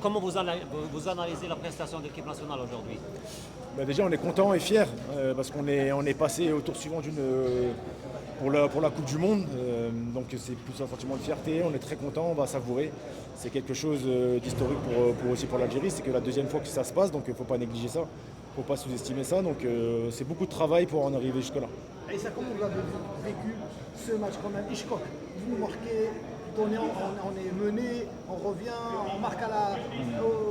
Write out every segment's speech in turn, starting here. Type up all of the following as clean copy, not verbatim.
Comment vous analysez la prestation de l'équipe nationale aujourd'hui? Bah déjà, on est content et fier parce on est passé au tour suivant pour la Coupe du Monde. Donc c'est plus un sentiment de fierté. On est très content, on va savourer. C'est quelque chose d'historique aussi pour l'Algérie. C'est que la deuxième fois que ça se passe, donc il ne faut pas négliger ça. Il ne faut pas sous-estimer ça. Donc c'est beaucoup de travail pour en arriver jusque-là. Et ça, comment vous l'avez vécu ce match quand même? Hitchcock, vous marquez, on est mené, on revient, on marque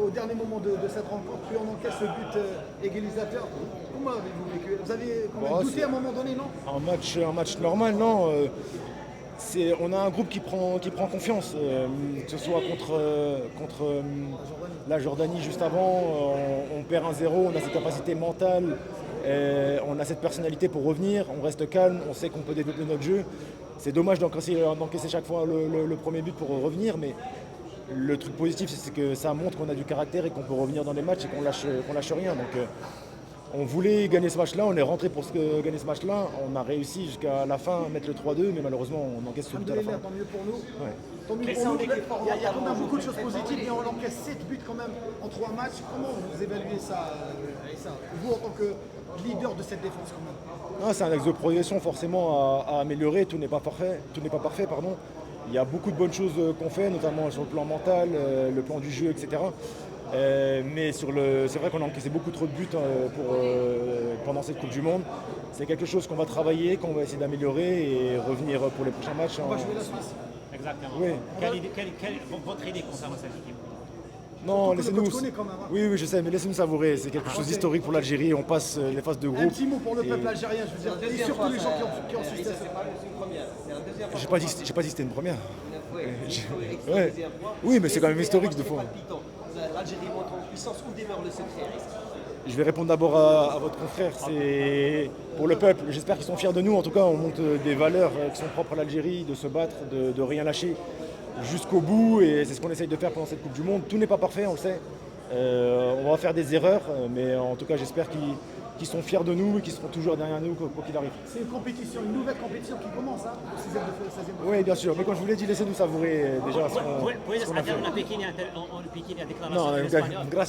au dernier moment de cette rencontre, puis on encaisse ce but égalisateur. Comment avez-vous vécu? Vous avez quand même douté à un moment donné, non? Un match normal, non. On a un groupe qui prend confiance, que ce soit contre la Jordanie juste avant, on perd 1-0, on a cette capacité mentale, on a cette personnalité pour revenir, on reste calme, on sait qu'on peut développer notre jeu. C'est dommage d'encaisser chaque fois le premier but pour revenir, mais le truc positif c'est que ça montre qu'on a du caractère et qu'on peut revenir dans des matchs et qu'on lâche rien. Donc, on voulait gagner ce match-là, on est rentré pour gagner ce match-là, on a réussi jusqu'à la fin à mettre le 3-2, mais malheureusement on encaisse ce but à la fin. Tant mieux pour nous. Ouais. Tant mieux pour nous. Il y a quand même beaucoup de choses positives, mais on encaisse 7 buts quand même en 3 matchs. Comment vous évaluez ça, vous en tant que leader de cette défense quand même? C'est un axe de progression forcément à améliorer, tout n'est pas parfait, pardon. Il y a beaucoup de bonnes choses qu'on fait, notamment sur le plan mental, le plan du jeu, etc. Mais c'est vrai qu'on a encaissé beaucoup trop de buts pendant cette Coupe du Monde. C'est quelque chose qu'on va travailler, qu'on va essayer d'améliorer et revenir pour les prochains matchs. On va jouer la Suisse. Exactement. Oui. Quelle est votre idée concernant cette équipe? Non, laissez-nous. Le coach connaît quand même, hein. Oui, je sais, mais laissez-nous savourer. C'est quelque chose d'historique pour l'Algérie. On passe les phases de groupe. Un petit mot pour le peuple algérien, je veux dire, et surtout les gens qui ont suivi ça. J'ai pas dit que c'était une première. Ouais. Oui, mais c'est quand même historique de fois. L'Algérie monte en puissance, où demeure le secret? Je vais répondre d'abord à votre confrère. C'est pour le peuple. J'espère qu'ils sont fiers de nous. En tout cas, on monte des valeurs qui sont propres à l'Algérie, de se battre, de rien lâcher jusqu'au bout. Et c'est ce qu'on essaye de faire pendant cette Coupe du Monde. Tout n'est pas parfait, on le sait. On va faire des erreurs, mais en tout cas, j'espère qu'ils sont fiers de nous et qu'ils seront toujours derrière nous quoi qu'il arrive. C'est une nouvelle compétition qui commence, hein, au 16e. Oui, bien sûr. Mais quand je vous l'ai dit, laissez-nous savourer déjà ce qu'on a fait. Puedes hacer una pequeña declaración Non, en español? gracias.